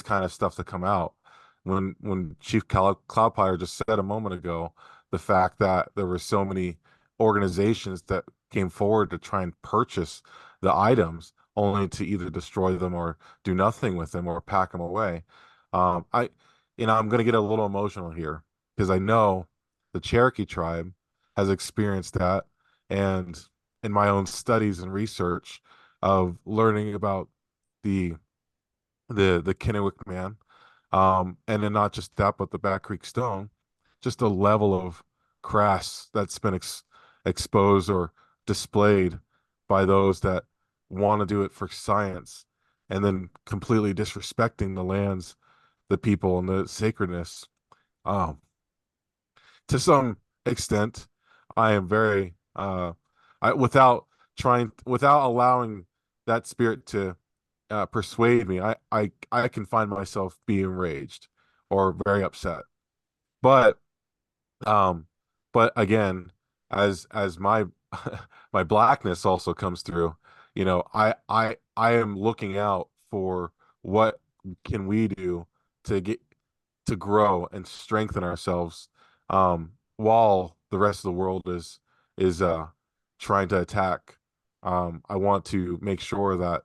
kind of stuff to come out. When Chief Cloudfire just said a moment ago, the fact that there were so many organizations that came forward to try and purchase the items, only to either destroy them or do nothing with them or pack them away. I, I'm going to get a little emotional here because I know the Cherokee tribe has experienced that, and in my own studies and research of learning about the the Kennewick man, and then not just that, but the Back Creek Stone, just the level of crass that's been exposed or displayed by those that want to do it for science, and then completely disrespecting the lands, the people, and the sacredness. Um, to some extent, I am very without allowing that spirit to persuade me, I can find myself being enraged or very upset. But um, but again, as my my blackness also comes through, I am looking out for what can we do to get to grow and strengthen ourselves, while the rest of the world is trying to attack. I want to make sure that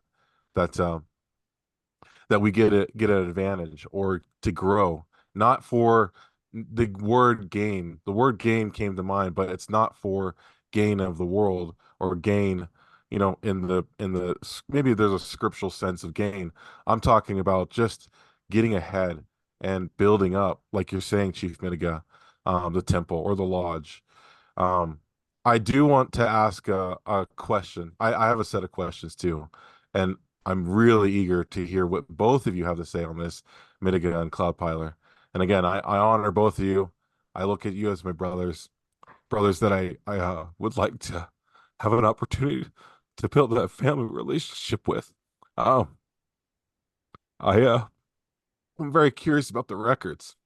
that we get an advantage or to grow, not for the word gain. The word gain came to mind, but it's not for gain of the world or gain, in the maybe there's a scriptural sense of gain. I'm talking about just getting ahead and building up, like you're saying, Chief Mitiga, the temple or the lodge. Um, I do want to ask a question. I have a set of questions too, and I'm really eager to hear what both of you have to say on this, Mitiga and Cloudpiler. And again, I honor both of you. I look at you as my brothers that I would like to have an opportunity to build that family relationship with. Um, I'm very curious about the records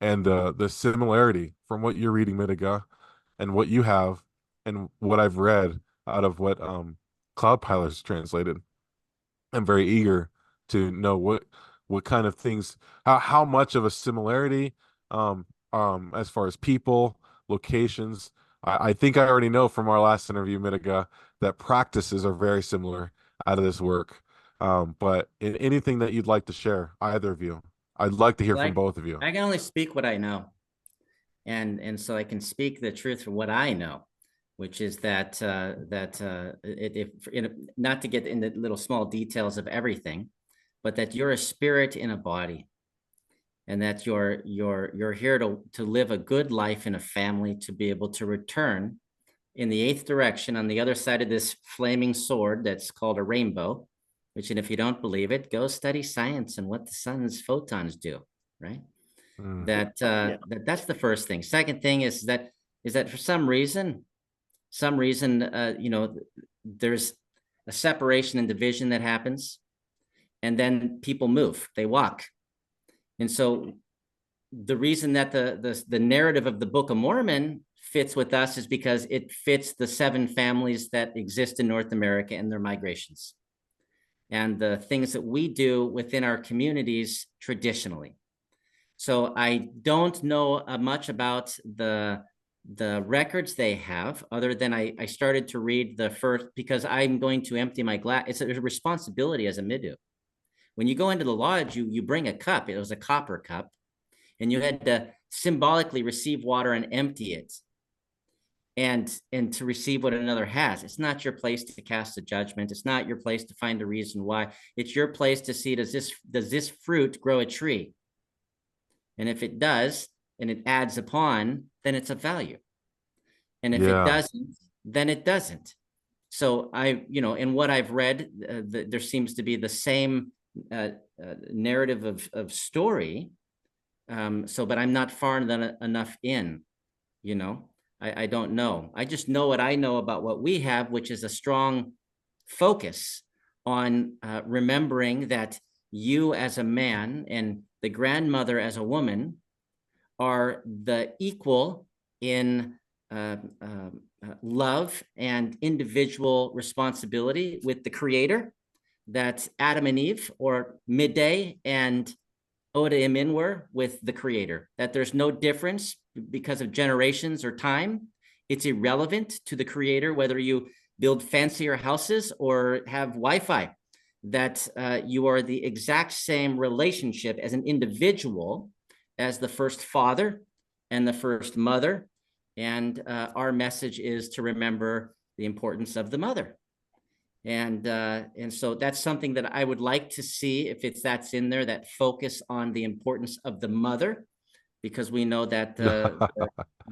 and the similarity from what you're reading, Mitiga, and what you have, and what I've read out of what Cloudpiler's translated. I'm very eager to know what kind of things, how much of a similarity, as far as people, locations. I think I already know from our last interview, Mitiga, that practices are very similar out of this work. But in anything that you'd like to share, either of you, I'd like to hear from Like, both of you. I can only speak what I know, and so I can speak the truth for what I know, which is that not to get into little small details of everything, but that you're a spirit in a body, and that you're here to live a good life in a family, to be able to return in the eighth direction on the other side of this flaming sword that's called a rainbow. Which, and if you don't believe it, go study science and what the sun's photons do, right? Mm, That's the first thing. Second thing is that for some reason, there's a separation and division that happens, and then people move, they walk. And so the reason that the narrative of the Book of Mormon fits with us is because it fits the seven families that exist in North America and their migrations and the things that we do within our communities traditionally. So I don't know much about the records they have, other than I started to read the first, because I'm going to empty my glass. It's a responsibility as a midu. When you go into the lodge, you bring a cup. It was a copper cup, and you had to symbolically receive water and empty it, and to receive what another has. It's not your place to cast a judgment. It's not your place to find a reason why. It's your place to see, does this fruit grow a tree? And if it does, and it adds upon, then it's of value. And if it yeah, doesn't, then it doesn't. So in what I've read, there seems to be the same narrative of story. But I'm not far enough in, you know, I don't know. I just know what I know about what we have, which is a strong focus on remembering that you as a man and the grandmother as a woman are the equal in love and individual responsibility with the creator, that Adam and Eve, or midday and Oda Imin, were with the Creator, that there's no difference because of generations or time. It's irrelevant to the Creator whether you build fancier houses or have Wi-Fi, that you are the exact same relationship as an individual as the first father and the first mother. And our message is to remember the importance of the mother. And so that's something that I would like to see, if that's in there, that focus on the importance of the mother, because we know that the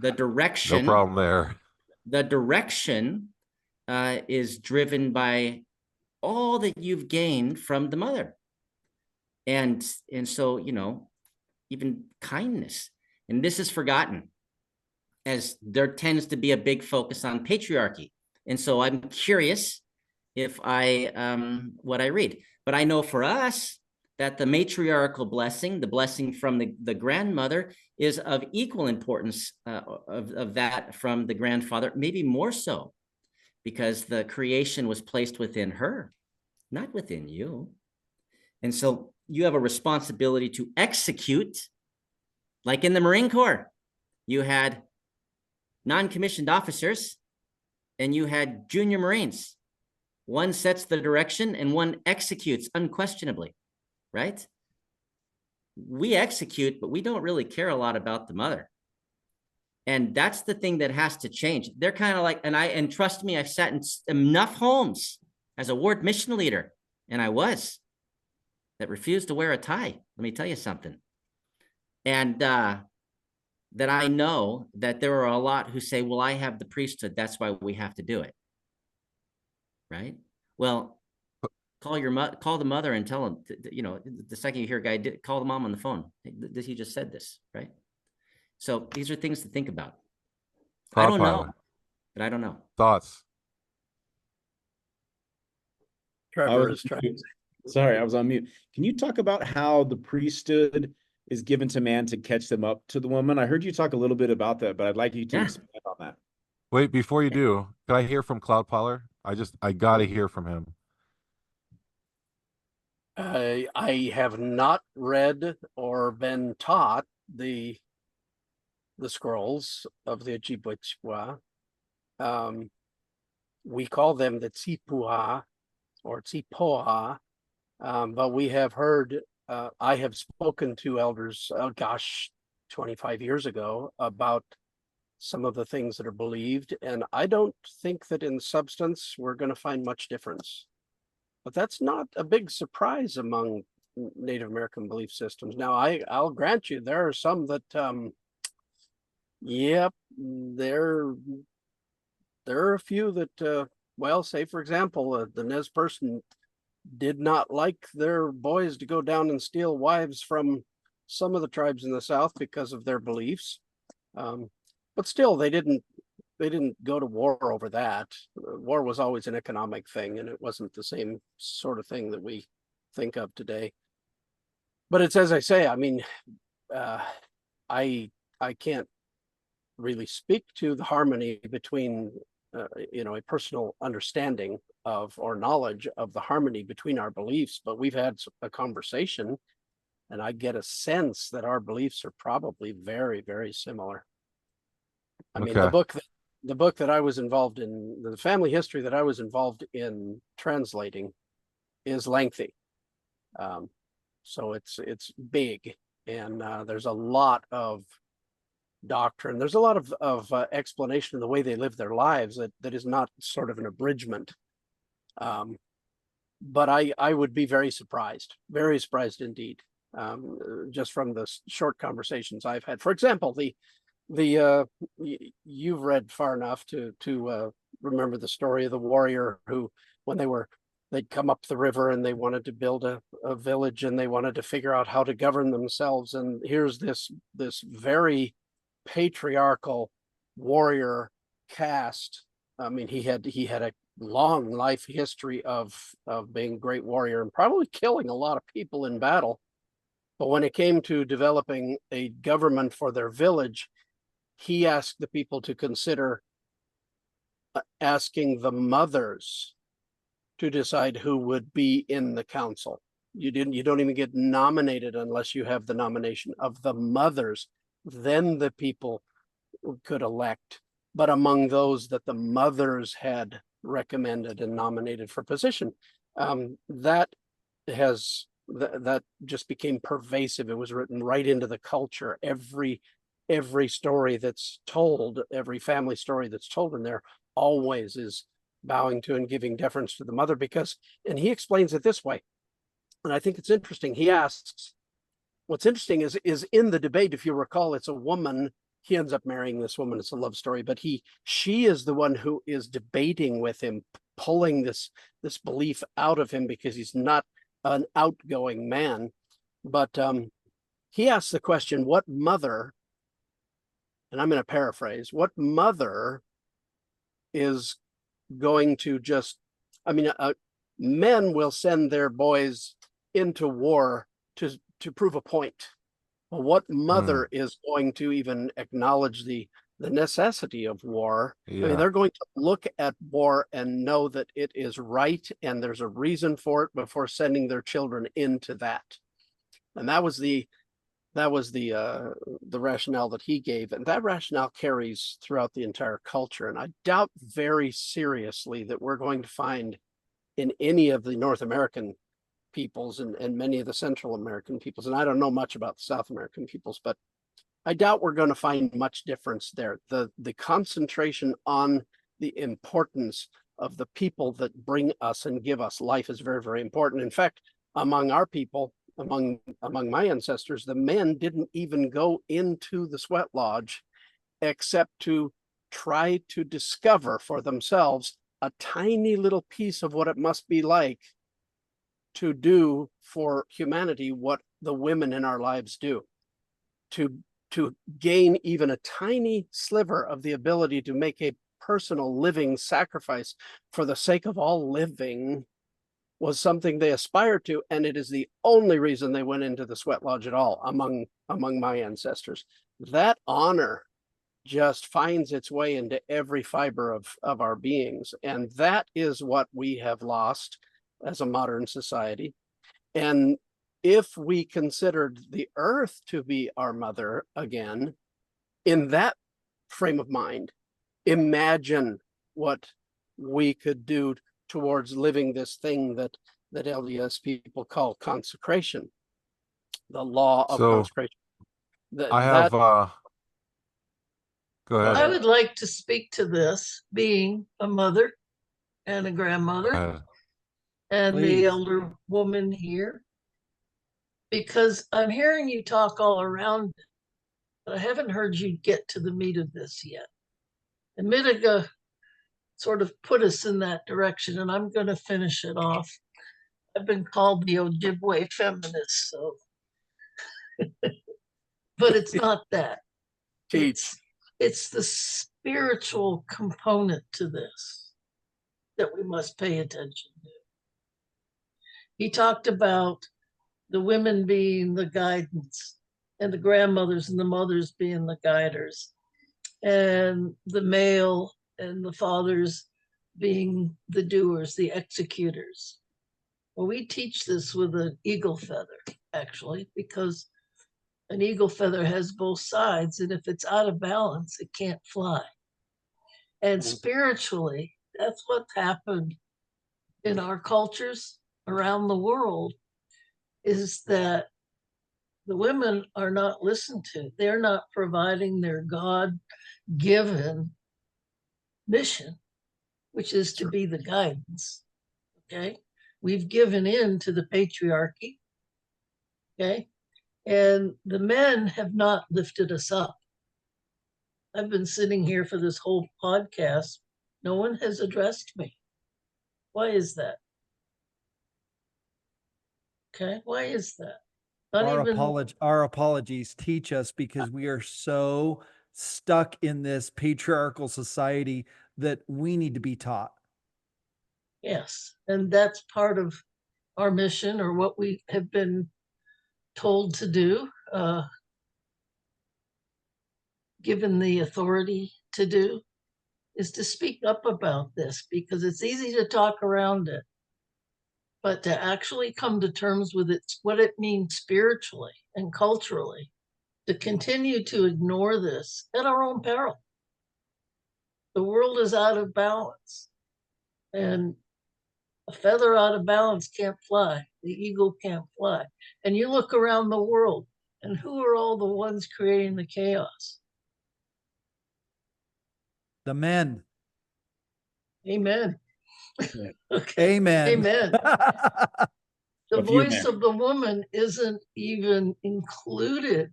No direction problem there. the direction is driven by all that you've gained from the mother. And so, even kindness, and this is forgotten, as there tends to be a big focus on patriarchy. And so I'm curious if what I read, but I know for us that the matriarchal blessing, the blessing from the grandmother, is of equal importance of that from the grandfather, maybe more so, because the creation was placed within her, not within you. And so you have a responsibility to execute, like in the Marine Corps, you had non-commissioned officers and you had junior Marines. One sets the direction and one executes unquestionably, right? We execute, but we don't really care a lot about the mother. And that's the thing that has to change. They're kind of like, and trust me, I've sat in enough homes as a ward mission leader, and I was, that refused to wear a tie. Let me tell you something. And that I know that there are a lot who say, well, I have the priesthood, that's why we have to do it. Right? Well, call the mother and tell them, the second you hear a guy, call the mom on the phone. He just said this, right? So these are things to think about. I don't know, but I don't know. Thoughts? Trevor is trying. Sorry, I was on mute. Can you talk about how the priesthood is given to man to catch them up to the woman? I heard you talk a little bit about that, but I'd like you to expand on that. Wait, before you do, can I hear from Cloudpiler? I gotta hear from him. I have not read or been taught the scrolls of the Ojibwe. We call them the Tsipuha or Tsipoha, but we have heard, I have spoken to elders, 25 years ago, about some of the things that are believed, and I don't think that in substance we're going to find much difference. But that's not a big surprise among Native American belief systems. Now, I'll grant you there are some that, yep, there are a few that, well, say for example, the Nez person did not like their boys to go down and steal wives from some of the tribes in the South because of their beliefs. But still, they didn't go to war over that. War was always an economic thing, and it wasn't the same sort of thing that we think of today. But it's, as I say, I mean, I can't really speak to the harmony between, a personal understanding of or knowledge of the harmony between our beliefs, but we've had a conversation, and I get a sense that our beliefs are probably very, very similar. I mean, the book that I was involved in, the family history that I was involved in translating, is lengthy. So it's big, and there's a lot of doctrine. There's a lot of explanation of the way they live their lives that is not sort of an abridgment. But I would be very surprised indeed, just from the short conversations I've had. For example, you've read far enough to remember the story of the warrior who, when they'd come up the river and they wanted to build a village and they wanted to figure out how to govern themselves. And here's this very patriarchal warrior caste. I mean, he had a long life history of being a great warrior and probably killing a lot of people in battle. But when it came to developing a government for their village, he asked the people to consider asking the mothers to decide who would be in the council. You don't even get nominated unless you have the nomination of the mothers. Then the people could elect. But among those that the mothers had recommended and nominated for position, that just became pervasive. It was written right into the culture. Every story that's told, every family story that's told in there always is bowing to and giving deference to the mother, because, and he explains it this way, and I think it's interesting. He asks, what's interesting is in the debate, if you recall, it's a woman. He ends up marrying this woman. It's a love story, but she is the one who is debating with him, pulling this belief out of him, because he's not an outgoing man. But he asks the question, what mother, and I'm going to paraphrase, what mother is going to just, I mean, men will send their boys into war to prove a point. But what mother is going to even acknowledge the necessity of war? Yeah. I mean, they're going to look at war and know that it is right and there's a reason for it before sending their children into that. And that was the rationale that he gave, and that rationale carries throughout the entire culture. And I doubt very seriously that we're going to find in any of the North American peoples and many of the Central American peoples, and I don't know much about the South American peoples, but I doubt we're going to find much difference there. The concentration on the importance of the people that bring us and give us life is very, very important. In fact, among our people, among my ancestors, the men didn't even go into the sweat lodge except to try to discover for themselves a tiny little piece of what it must be like to do for humanity what the women in our lives do, to gain even a tiny sliver of the ability to make a personal living sacrifice for the sake of all living was something they aspired to, and it is the only reason they went into the sweat lodge at all among my ancestors. That honor just finds its way into every fiber of our beings, and that is what we have lost as a modern society. And if we considered the earth to be our mother again, in that frame of mind, imagine what we could do towards living this thing that LDS people call consecration, the law of consecration. I have go ahead. I would like to speak to this, being a mother and a grandmother and Please. the elder woman here, because I'm hearing you talk all around it, but I haven't heard you get to the meat of this yet. And Mitiga sort of put us in that direction, and I'm going to finish it off. I've been called the Ojibwe feminist, so but it's not that. It's the spiritual component to this that we must pay attention to. He talked about the women being the guidance and the grandmothers and the mothers being the guiders, and the male and the fathers being the doers, the executors. Well, we teach this with an eagle feather, actually, because an eagle feather has both sides, and if it's out of balance, it can't fly. And spiritually, that's what's happened in our cultures around the world, is that the women are not listened to. They're not providing their God-given mission, which is to be the guidance. Okay? We've given in to the patriarchy. Okay? And the men have not lifted us up. I've been sitting here for this whole podcast. No one has addressed me. Why is that? Okay, why is that? Our apologies. Teach us, because we are so stuck in this patriarchal society that we need to be taught. Yes, and that's part of our mission, or what we have been told to do, given the authority to do, is to speak up about this, because it's easy to talk around it. but to actually come to terms with it, what it means spiritually and culturally, to continue to ignore this at our own peril. The world is out of balance, and a feather out of balance can't fly. The eagle can't fly. And you look around the world, and who are all the ones creating the chaos? The men. Amen. Yeah. Okay. Amen. Amen. The A few voice men. of the woman isn't even included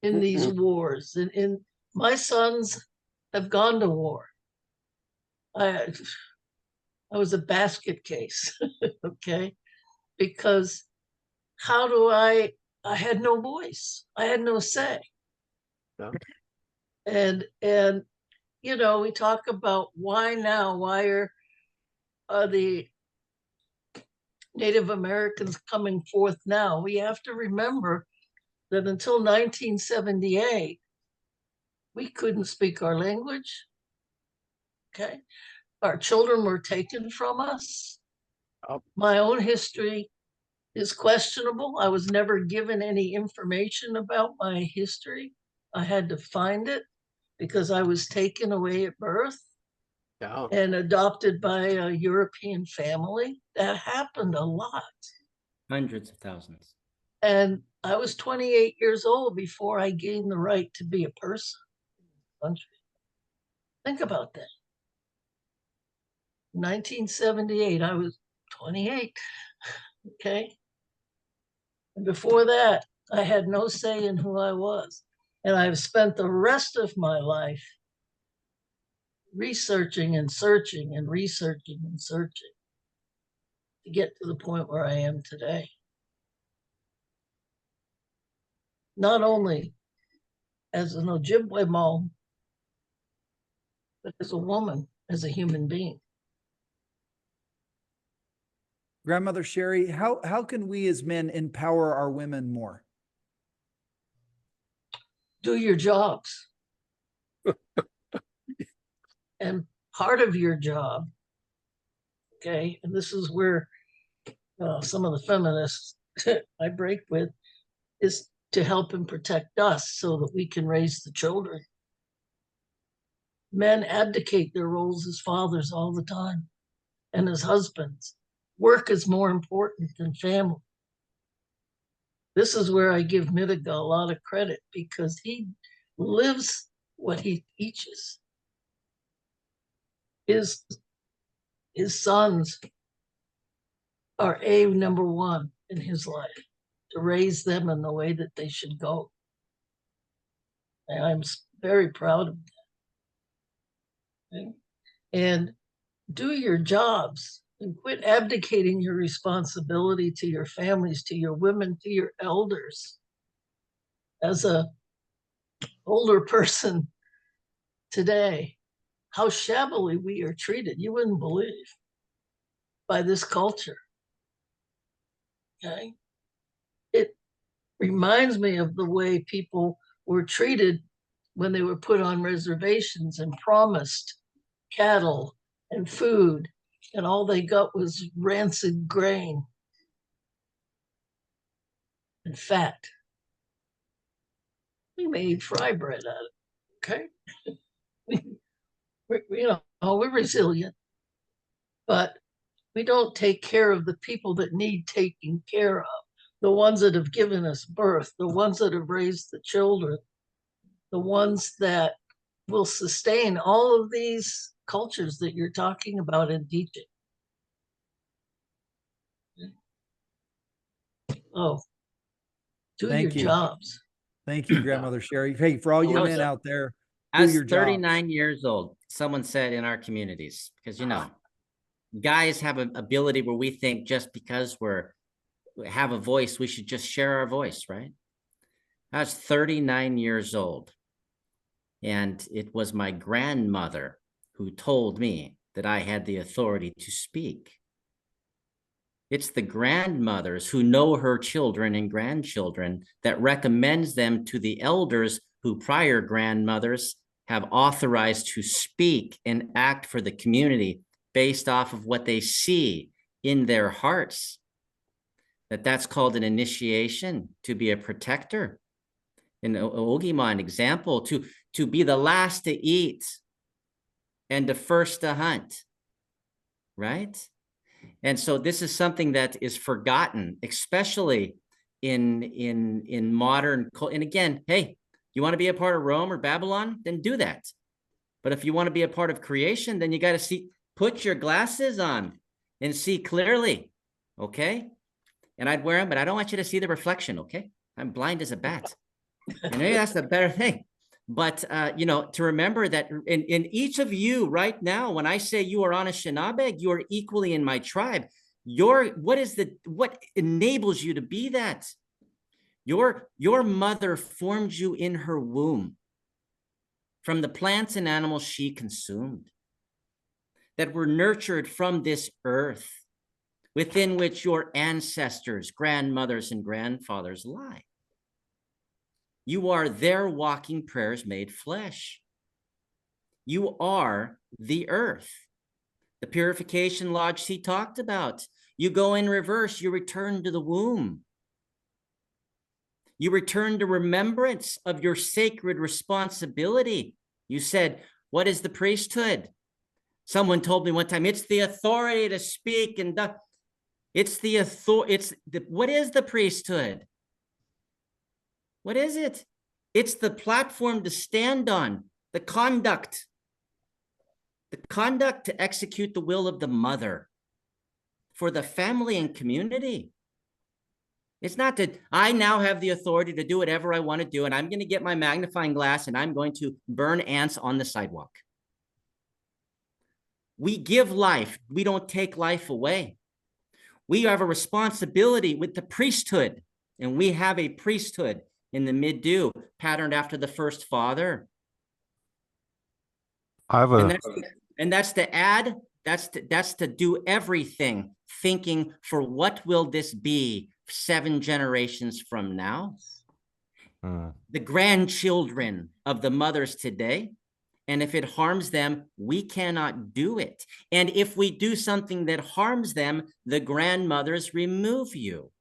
in these wars. And my sons have gone to war. I was a basket case, okay? Because how do I had no voice. I had no say. Yeah. And you know, we talk about why now, why are the Native Americans coming forth now? We have to remember that until 1978, we couldn't speak our language. Okay. Our children were taken from us. My own history is questionable. I was never given any information about my history. I had to find it because I was taken away at birth and adopted by a European family. That happened a lot. Hundreds of thousands. And I was 28 years old before I gained the right to be a person in the country. Think about that. 1978, I was 28. Okay. And before that, I had no say in who I was. And I've spent the rest of my life researching and searching and researching and searching to get to the point where I am today. Not only as an Ojibwe mom, but as a woman, as a human being. Grandmother Sherry, how can we as men empower our women more? Do your jobs. And part of your job, okay, and this is where some of the feminists I break with, is to help and protect us so that we can raise the children. Men abdicate their roles as fathers all the time and as husbands. Work is more important than family. This is where I give Midiga a lot of credit because he lives what he teaches. His sons are number one in his life, to raise them in the way that they should go. And I'm very proud of that. Okay? And do your jobs and quit abdicating your responsibility to your families, to your women, to your elders. As a older person today, how shabbily we are treated, you wouldn't believe, by this culture. Okay? It reminds me of the way people were treated when they were put on reservations and promised cattle and food, and all they got was rancid grain and fat. We made fry bread out of it, okay? We're resilient, but we don't take care of the people that need taking care of, the ones that have given us birth, the ones that have raised the children, the ones that will sustain all of these cultures that you're talking about and teaching. Oh, do your jobs. Thank you, Grandmother Sherry. Hey, for all you men out there, do As your 39 jobs. years old, someone said in our communities, because guys have an ability where we think just because we have a voice, we should just share our voice, right? I was 39 years old, and it was my grandmother who told me that I had the authority to speak. It's the grandmothers who know her children and grandchildren that recommends them to the elders who prior grandmothers have authorized to speak and act for the community based off of what they see in their hearts, that's called an initiation, to be a protector. In Ogima, an example, to be the last to eat and the first to hunt, right? And so this is something that is forgotten, especially in modern. And again, hey, you want to be a part of Rome or Babylon, then do that. But if you want to be a part of creation, then you got to put your glasses on and see clearly, okay? And I'd wear them, but I don't want you to see the reflection, okay? I'm blind as a bat. And maybe that's the better thing. But, you know, to remember that in each of you right now, when I say you are on a Shinabeg, you are equally in my tribe. What enables you to be that? Your mother formed you in her womb from the plants and animals she consumed, that were nurtured from this earth, within which your ancestors, grandmothers, and grandfathers lie. You are their walking prayers made flesh. You are the earth. The purification lodge he talked about. You go in reverse, you return to the womb. You return to remembrance of your sacred responsibility. You said, what is the priesthood? Someone told me one time, it's the authority to speak and what is the priesthood? What is it? It's the platform to stand on, the conduct to execute the will of the mother for the family and community. It's not that I now have the authority to do whatever I want to do, and I'm going to get my magnifying glass and I'm going to burn ants on the sidewalk. We give life. We don't take life away. We have a responsibility with the priesthood, and we have a priesthood in the mid-dew, patterned after the first father. That's to do everything, thinking for what will this be 7 generations from now? The grandchildren of the mothers today. And if it harms them, we cannot do it. And if we do something that harms them, the grandmothers remove you.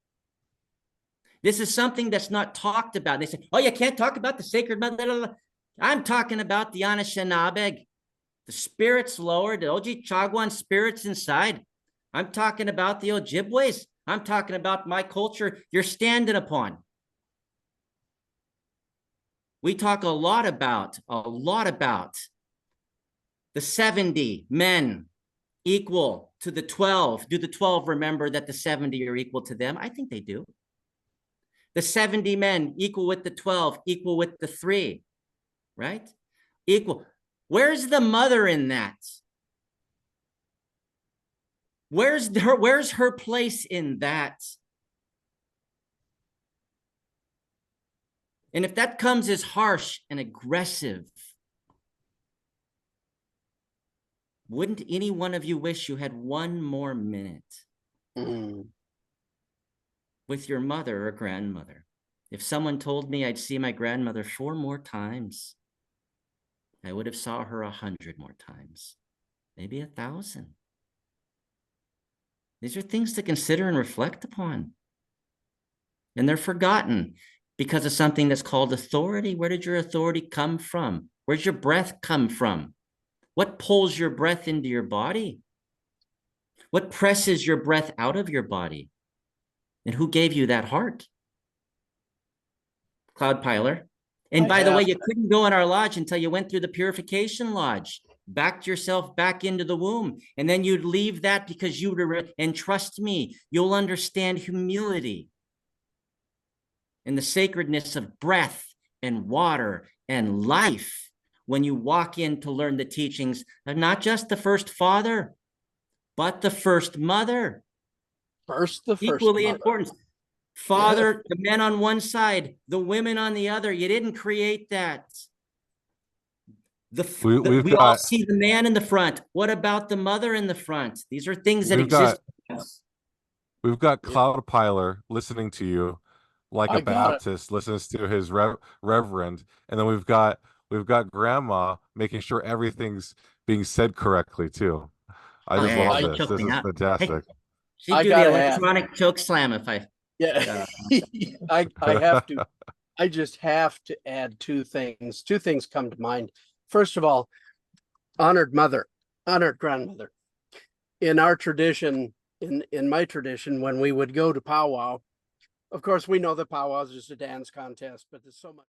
This is something that's not talked about. They say, oh, you can't talk about the sacred mother. I'm talking about the Anishinabeg, the spirits lower, the Ojibwe spirits inside. I'm talking about the Ojibways. I'm talking about my culture you're standing upon. We talk a lot about the 70 men equal to the 12. Do the 12 remember that the 70 are equal to them? I think they do. The 70 men equal with the 12, equal with the 3, right? Equal. Where's the mother in that? Where's her place in that? And if that comes as harsh and aggressive, wouldn't any one of you wish you had 1 more minute with your mother or grandmother? If someone told me I'd see my grandmother 4 more times, I would have saw her 100 more times, maybe 1,000. These are things to consider and reflect upon. And they're forgotten because of something that's called authority. Where did your authority come from? Where's your breath come from? What pulls your breath into your body? What presses your breath out of your body? And who gave you that heart? Cloud Piler. And by the way, you couldn't go in our lodge until you went through the purification lodge, backed yourself back into the womb. And then you'd leave that because you would, and trust me, you'll understand humility and the sacredness of breath and water and life when you walk in to learn the teachings of not just the first father, but the first mother. Equally important. Father, the men on one side, the women on the other. You didn't create that. We all see the man in the front. What about the mother in the front? These are things that exist. We've got Cloud Piler listening to you like a Baptist listens to his reverend, and then we've got Grandma making sure everything's being said correctly too. I just love this. This is fantastic. She'd I do the gotta add. electronic choke slam if I. Yeah, I have to. I just have to add two things. Two things come to mind. First of all, honored mother, honored grandmother. In our tradition, in my tradition, when we would go to powwow, of course we know that powwow is just a dance contest, but there's so much